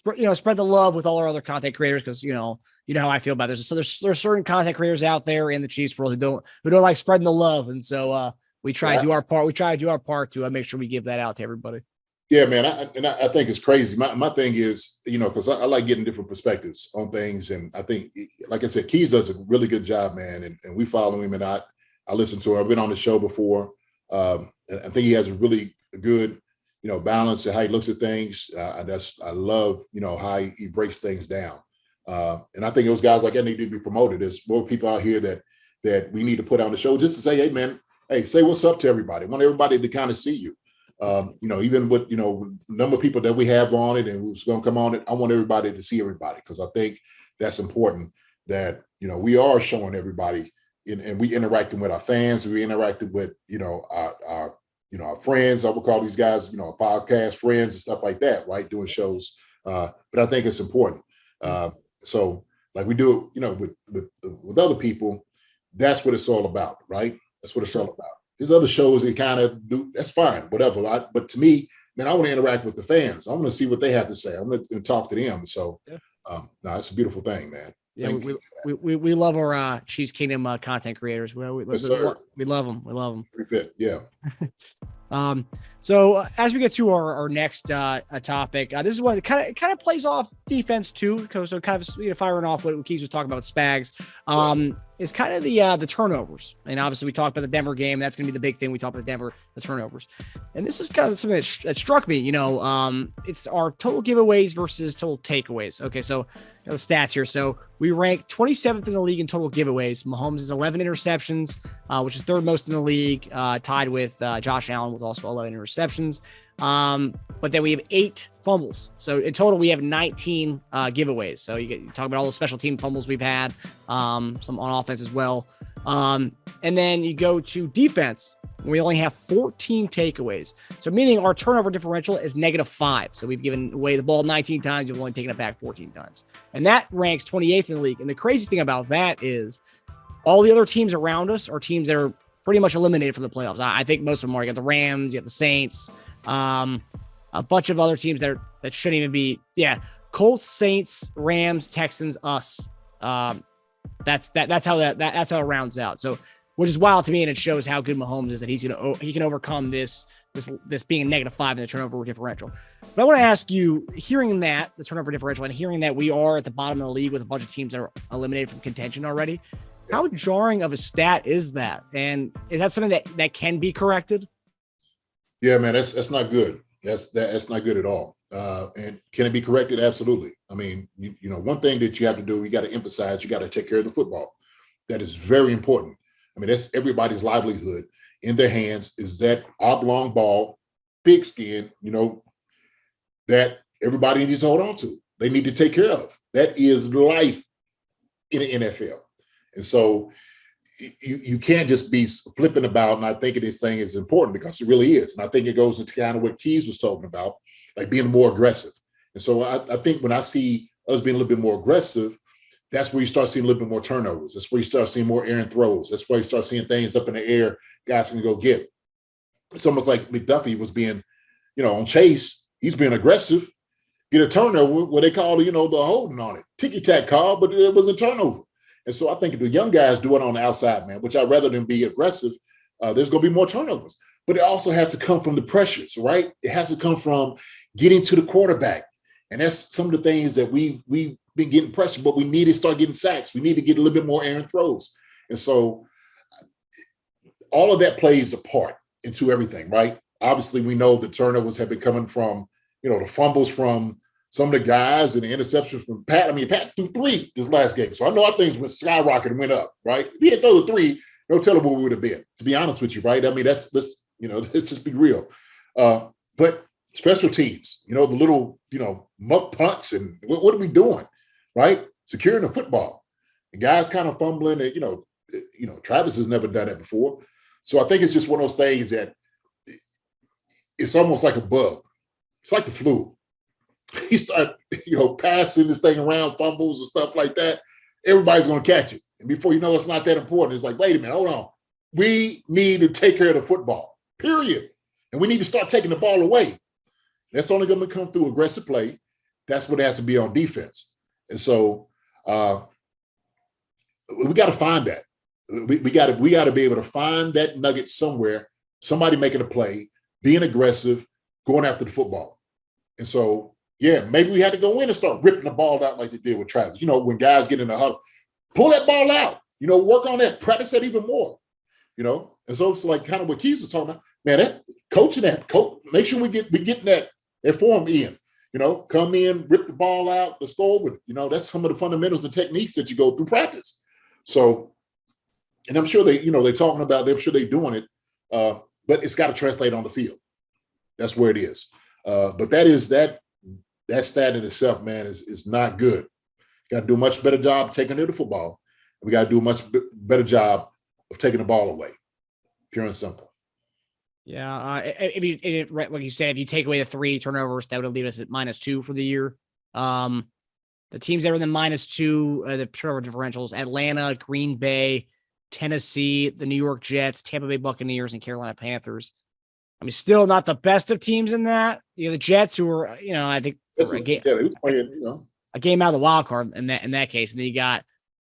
the love with all our other content creators, because, you know how I feel about this. So there's certain content creators out there in the Chiefs world who don't like spreading the love. And so we try to do our part. We try to do our part to make sure we give that out to everybody. Yeah, man. I think it's crazy. My thing is, because I like getting different perspectives on things. And I think, like I said, Keys does a really good job, man. And we follow him, and I listen to him. I've been on the show before. And I think he has a really good, balance and how he looks at things. I love, how he breaks things down. And I think those guys like that need to be promoted. There's more people out here that we need to put on the show just to say, hey, man, say what's up to everybody. I want everybody to kind of see you. Even with, number of people that we have on it and who's going to come on it, I want everybody to see everybody, because I think that's important that, we are showing everybody and we interacting with our fans. We interacting with, our friends. I would call these guys, podcast friends and stuff like that, right? Doing shows. But I think it's important. So like we do, with other people, that's what it's all about, right? That's what it's all about. There's other shows that kind of do, that's fine, whatever. But to me, man, I want to interact with the fans. I want to see what they have to say. I want to talk to them. So, no, it's a beautiful thing, man. Yeah, we love our Chiefs Kingdom content creators. We love them. We love them. Pretty good, yeah. So as we get to our next topic, this is one that kind of plays off defense too, because so kind of firing off what Keys was talking about with Spags. Is kind of the turnovers, and obviously we talked about the Denver game. That's going to be the big thing. We talked about the turnovers, and this is kind of something that struck me. It's our total giveaways versus total takeaways. Okay, so the stats here. So we rank 27th in the league in total giveaways. Mahomes is 11 interceptions, which is third most in the league, tied with Josh Allen with also 11 interceptions. But then we have 8 fumbles. So in total, we have 19 giveaways. So you talk about all the special team fumbles we've had, some on offense as well. And then you go to defense. We only have 14 takeaways. So meaning our turnover differential is -5. So we've given away the ball 19 times. You've only taken it back 14 times. And that ranks 28th in the league. And the crazy thing about that is all the other teams around us are teams that are pretty much eliminated from the playoffs. I think most of them are. You got the Rams, you got the Saints, a bunch of other teams that shouldn't even be. Yeah, Colts, Saints, Rams, Texans, us. That's how it rounds out. So, which is wild to me, and it shows how good Mahomes is that he can overcome this being a -5 in the turnover differential. But I want to ask you, hearing that the turnover differential and hearing that we are at the bottom of the league with a bunch of teams that are eliminated from contention already, how jarring of a stat is that? And is that something that can be corrected? Yeah, man, that's not good. That's not good at all. And can it be corrected? Absolutely. I mean, one thing that you have to do, you got to emphasize, you got to take care of the football. That is very important. I mean, that's everybody's livelihood in their hands is that oblong ball, big skin, that everybody needs to hold on to. They need to take care of. That is life in the NFL. And so you can't just be flipping about and not thinking this thing is important, because it really is. And I think it goes into kind of what Keys was talking about, like being more aggressive. And so I think when I see us being a little bit more aggressive, that's where you start seeing a little bit more turnovers. That's where you start seeing more errant throws. That's where you start seeing things up in the air guys can go get. It's almost like McDuffie was being, on Chase, he's being aggressive, get a turnover, what they call, the holding on it. Ticky-tack call, but it was a turnover. And so I think if the young guys do it on the outside, man, which I'd rather than be aggressive, there's going to be more turnovers. But it also has to come from the pressures, right? It has to come from getting to the quarterback. And that's some of the things that we've been getting pressure, but we need to start getting sacks. We need to get a little bit more errant throws. And so all of that plays a part into everything, right? Obviously, we know the turnovers have been coming from, the fumbles from some of the guys and the interceptions from Pat. I mean, Pat threw 3 this last game. So I know our things went skyrocketed and went up, right? If he didn't throw the 3, no telling what we would have been, to be honest with you, right? I mean, let's just be real. But special teams, the little, muck punts and what are we doing, right? Securing the football. The guys kind of fumbling and, Travis has never done that before. So I think it's just one of those things that it's almost like a bug. It's like the flu. You start, passing this thing around, fumbles and stuff like that, everybody's going to catch it. And before you know, it's not that important. It's like, wait a minute, hold on. We need to take care of the football, period. And we need to start taking the ball away. That's only going to come through aggressive play. That's what it has to be on defense. And so we got to find that. We got to be able to find that nugget somewhere somebody making a play, being aggressive, going after the football. And so, yeah, maybe we had to go in and start ripping the ball out like they did with Travis. You know, when guys get in the huddle, pull that ball out, you know, work on that, practice that even more, you know. And so it's like kind of what Keys was talking about. Man, that coaching that, make sure we getting that form in, you know, come in, rip the ball out, let's go over it. You know, that's some of the fundamentals and techniques that you go through practice. So, and I'm sure they're talking about, I'm sure they're doing it, but it's got to translate on the field. That's where it is. But that stat in itself, man, is not good. Got to do a much better job taking the football. We got to do a much better job of taking the ball away. Pure and simple. Yeah. Like you said, if you take away the 3 turnovers, that would leave us at -2 for the year. The teams that are in the -2, the turnover differentials: Atlanta, Green Bay, Tennessee, the New York Jets, Tampa Bay Buccaneers, and Carolina Panthers. I mean, still not the best of teams in that. You know, the Jets, who are, you know, I think a game out of the wild card in that case. And then you got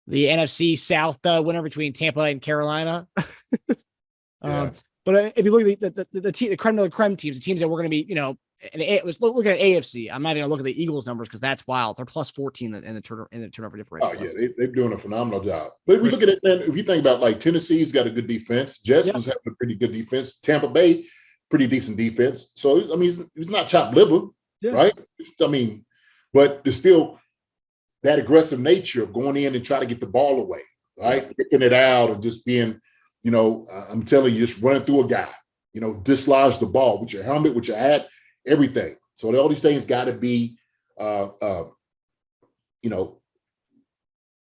the NFC South winner between Tampa and Carolina. But if you look at the creme de la creme teams, the teams that we're going to be, you know, let's look at AFC. I'm not even going to look at the Eagles numbers because that's wild. They're +14 in the turnover differential. Oh yeah, they're doing a phenomenal job. But if we look at it, man, if you think about like Tennessee's got a good defense, Jets was having a pretty good defense, Tampa Bay, pretty decent defense. So he's not chopped liver, right? I mean, but there's still that aggressive nature of going in and trying to get the ball away, right? Ripping it out and just being, you know, I'm telling you, just running through a guy, you know, dislodge the ball with your helmet, with your hat, everything. So all these things got to be, you know,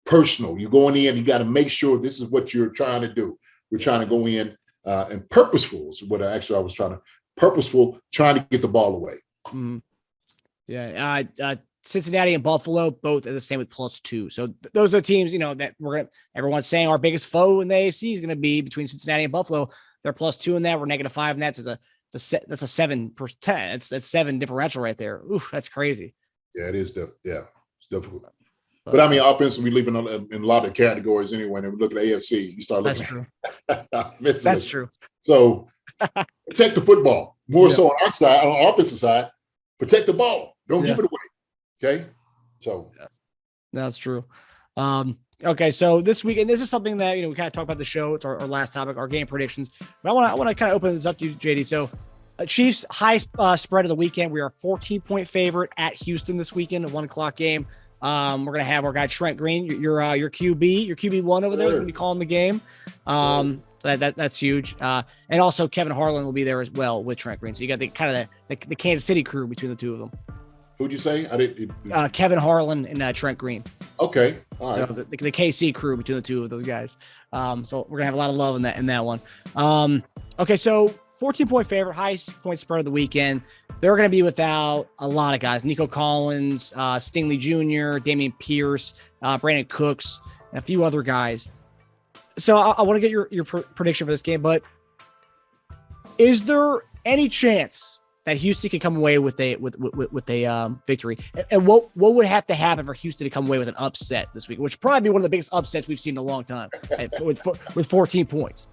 personal. You're going in, you got to make sure this is what you're trying to do. We're trying to go in and purposeful is what I was trying to get the ball away. Mm-hmm. Yeah. Cincinnati and Buffalo both are the same with +2. So those are the teams, you know, that everyone's saying our biggest foe in the AFC is going to be between Cincinnati and Buffalo. They're +2 in that. We're -5 in that. So that's a 7%. That's 7 differential right there. Oof, that's crazy. Yeah, it is. It's difficult. But I mean, offensively, we leave in a lot of categories anyway. And we look at AFC, you start looking. That's true. That's true. So protect the football more so on our side, on the offensive side. Protect the ball. Don't give it away. Okay, so that's true. Okay, so this week, and this is something that, you know, we kind of talked about the show. It's our last topic, our game predictions. But I want to kind of open this up to you, JD. So, Chiefs high spread of the weekend. We are 14-point favorite at Houston this weekend, a 1:00 game. We're gonna have our guy Trent Green, your QB1 over there is gonna be calling the game. So that's huge. And also Kevin Harlan will be there as well with Trent Green. So you got the Kansas City crew between the two of them. Who'd you say? I didn't. Kevin Harlan and Trent Green. Okay, all right. So the KC crew between the two of those guys. So we're gonna have a lot of love in that one. Okay, so 14-point favorite, highest point spread of the weekend. They're gonna be without a lot of guys: Nico Collins, Stingley Jr., Damian Pierce, Brandon Cooks, and a few other guys. So I want to get your prediction for this game, but is there any chance that Houston can come away with a victory? And what would have to happen for Houston to come away with an upset this week, which would probably be one of the biggest upsets we've seen in a long time with 14 points?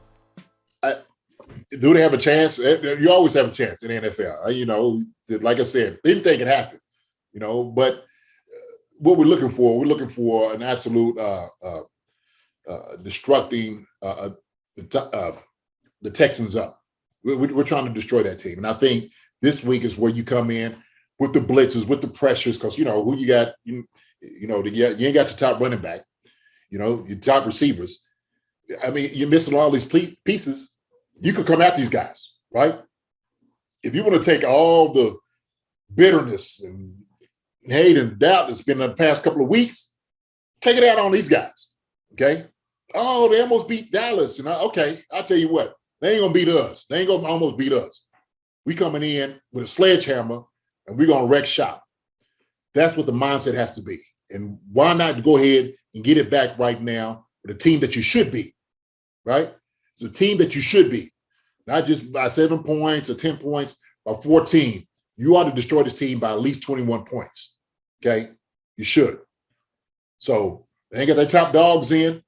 Do they have a chance? You always have a chance in the NFL. You know, like I said, didn't think it happened, you know, but what we're looking for an absolute destructing the Texans up. We're trying to destroy that team. And I think this week is where you come in with the blitzes, with the pressures, because, you know, who you got, you ain't got your top running back, you know, your top receivers. I mean, you're missing all these pieces. You could come at these guys, right? If you want to take all the bitterness and hate and doubt that's been in the past couple of weeks, take it out on these guys, okay? Oh, they almost beat Dallas. And okay, I'll tell you what, they ain't going to beat us. They ain't going to almost beat us. We coming in with a sledgehammer and we're going to wreck shop. That's what the mindset has to be. And why not go ahead and get it back right now with a team that you should be, right? It's a team that you should be, not just by 7 points or 10 points, by 14. You ought to destroy this team by at least 21 points, okay? You should. So they ain't got their top dogs in.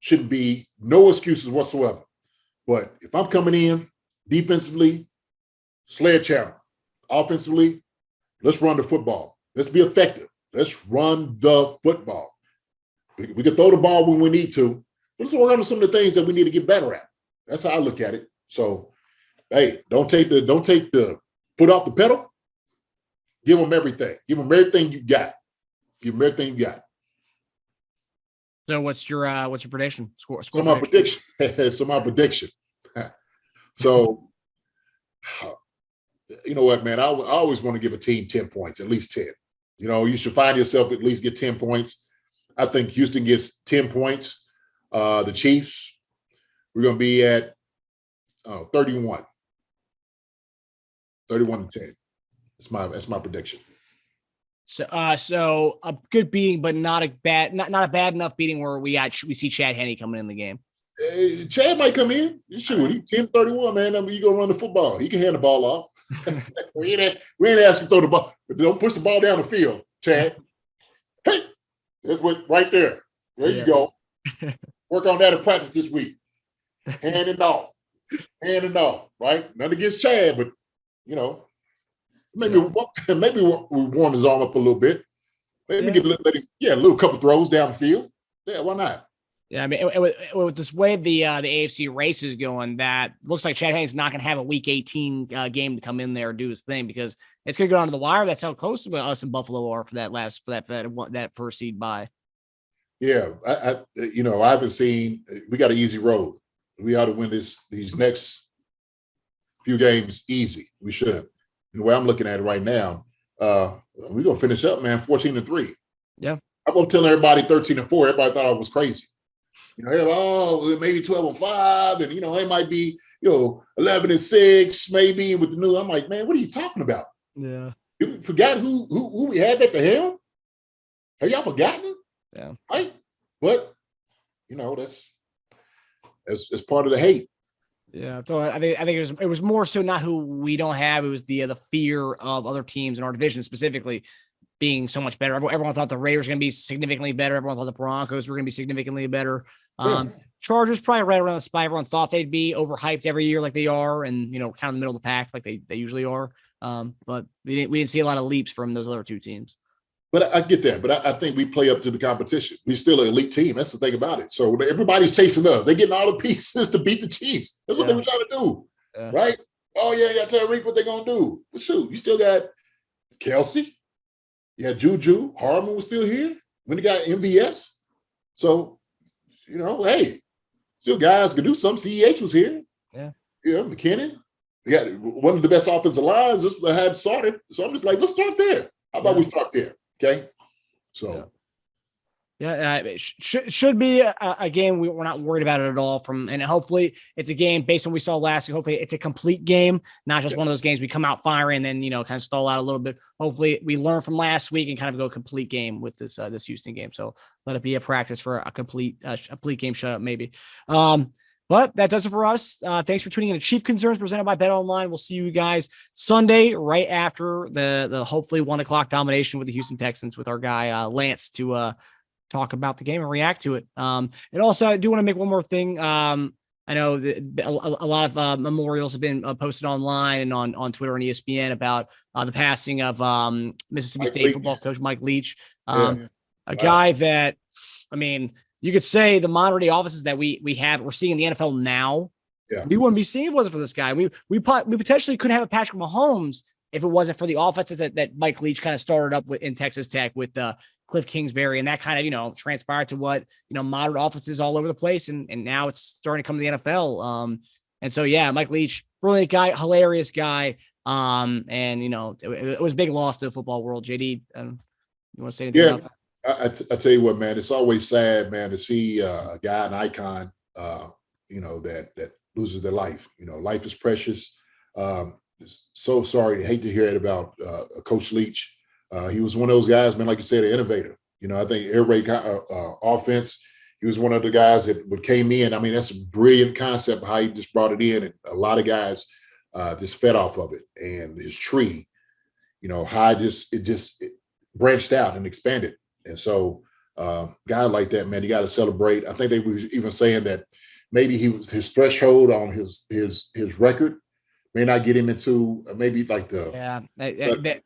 Shouldn't be no excuses whatsoever. But if I'm coming in Defensively, sledgehammer. Offensively, let's run the football. Let's be effective. Let's run the football. We can throw the ball when we need to, but let's work on some of the things that we need to get better at. That's how I look at it. So, hey, don't take the foot off the pedal. Give them everything. Give them everything you got. Give them everything you got. So what's your prediction? Score my prediction. So my prediction. So, you know what, man? I always want to give a team 10 points, at least 10. You know, you should find yourself at least get 10 points. I think Houston gets 10 points. The Chiefs, we're going to be at 31. 31-10. That's my prediction. So a good beating, but not a bad enough beating where we see Chad Henne coming in the game. Chad might come in. Shoot, he's 10-31, man. I mean, you gonna run the football. He can hand the ball off. we ain't asking to throw the ball, but don't push the ball down the field, Chad. Hey, that's what right there. There you go. Work on that in practice this week. Hand it off. Right? Nothing against Chad, but you know, maybe we warm his arm up a little bit. Maybe get a little couple throws down the field. Yeah, why not? Yeah, I mean, with this way the AFC race is going, that looks like Chad Henne's not going to have a Week 18 game to come in there and do his thing, because it's going to go down to the wire. That's how close us and Buffalo are for that first seed bye. Yeah, I haven't seen. We got an easy road. We ought to win these next few games easy. We should. The way I'm looking at it right now, we're gonna finish up, man, 14-3. Yeah, I'm gonna tell everybody 13-4. Everybody thought I was crazy. You know, maybe 12-5, and it might be 11-6, maybe with the new. I'm like, man, what are you talking about? Yeah, you forgot who we had at the helm. Have y'all forgotten? Yeah, right. But that's part of the hate. Yeah, so I think it was more so not who we don't have. It was the fear of other teams in our division specifically being so much better. Everyone thought the Raiders were going to be significantly better. Everyone thought the Broncos were going to be significantly better. Chargers probably right around the spot. Everyone thought they'd be overhyped every year like they are, and kind of in the middle of the pack like they usually are. But we didn't see a lot of leaps from those other two teams. But I get that. But I think we play up to the competition. We're still an elite team. That's the thing about it. So everybody's chasing us. They're getting all the pieces to beat the Chiefs. That's what they were trying to do, right? Oh, yeah, you got to tell Rick what they're going to do. But shoot, you still got Kelce. You had JuJu. Harmon was still here. When you got MVS. So, hey, still guys can do something. CEH was here. Yeah, McKinnon. We got one of the best offensive lines. This had started. So I'm just like, let's start there. How about we start there? Okay. So. It should be a game we're not worried about it at all. And hopefully it's a game based on what we saw last week. Hopefully it's a complete game, not just one of those games we come out firing and then, kind of stall out a little bit. Hopefully we learn from last week and kind of go complete game with this Houston game. So let it be a practice for a complete game shutout maybe. But that does it for us. Thanks for tuning in to Chief Concerns presented by BetOnline. We'll see you guys Sunday right after the hopefully 1:00 domination with the Houston Texans with our guy Lance to talk about the game and react to it. And also, I do want to make one more thing. I know that a lot of memorials have been posted online and on Twitter and ESPN about the passing of Mississippi State football coach Mike Leach, a guy that, I mean, you could say the modern day offices that we're seeing in the NFL now, we wouldn't be seeing if it wasn't for this guy. We potentially could have a Pacheco Mahomes if it wasn't for the offenses that Mike Leach kind of started up with in Texas Tech with Cliff Kingsbury, and that kind of, transpired to what, modern offenses all over the place. And now it's starting to come to the NFL. And so, Mike Leach, brilliant guy, hilarious guy. And, it was a big loss to the football world. JD, you want to say anything about that? I tell you what, man, it's always sad, man, to see a guy, an icon, that loses their life. Life is precious. So sorry. I hate to hear it about Coach Leach. He was one of those guys, man, like you said, an innovator. I think air raid offense, he was one of the guys that came in. I mean, that's a brilliant concept of how he just brought it in. And a lot of guys just fed off of it. And his tree, how it branched out and expanded. And so guy like that, man, you got to celebrate. I think they were even saying that maybe his threshold on his record may not get him into maybe like the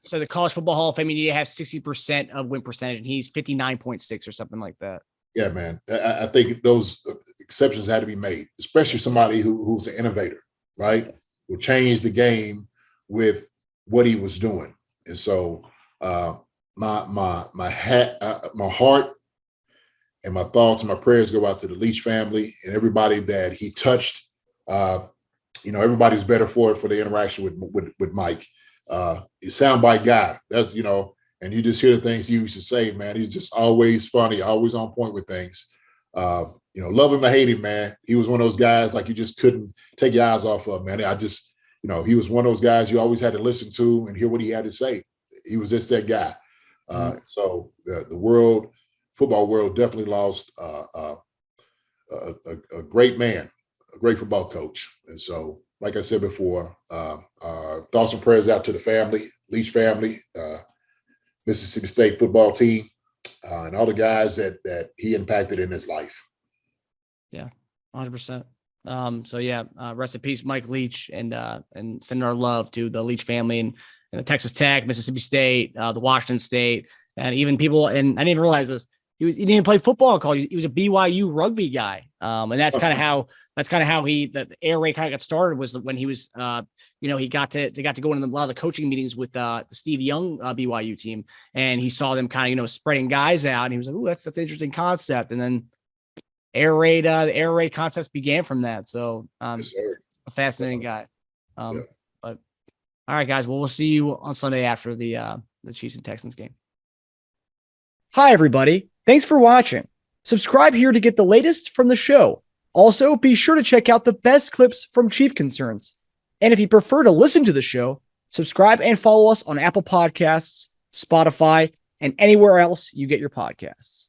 So the College Football Hall of Fame, you need to have 60% of win percentage, and he's 59.6 or something like that. Yeah, man. I think those exceptions had to be made, especially somebody who's an innovator, right? Will change the game with what he was doing. And so my heart and my thoughts and my prayers go out to the Leach family and everybody that he touched. Everybody's better for it for the interaction with Mike. He's a soundbite guy. That's, and you just hear the things he used to say, man. He's just always funny, always on point with things. Love him or hate him, man. He was one of those guys like you just couldn't take your eyes off of, man. He was one of those guys you always had to listen to and hear what he had to say. He was just that guy. So the football world definitely lost a great man, a great football coach. And so, like I said before, thoughts and prayers out to the family, Leach family, Mississippi State football team, and all the guys that he impacted in his life. Yeah, 100%. Rest in peace, Mike Leach, and sending our love to the Leach family and the Texas Tech, Mississippi State, the Washington State, and even people. And I didn't even realize this. He didn't play football in college. He was a BYU rugby guy, and that's kind of how the air raid kind of got started. Was when he was, he got to go into a lot of the coaching meetings with the Steve Young BYU team, and he saw them kind of spreading guys out, and he was like, "Ooh, that's an interesting concept." And then the air raid concepts began from that. So, Yes, a fascinating guy. But all right, guys. Well, we'll see you on Sunday after the Chiefs and Texans game. Hi, everybody. Thanks for watching. Subscribe here to get the latest from the show. Also, be sure to check out the best clips from Chief Concerns. And if you prefer to listen to the show, subscribe and follow us on Apple Podcasts, Spotify, and anywhere else you get your podcasts.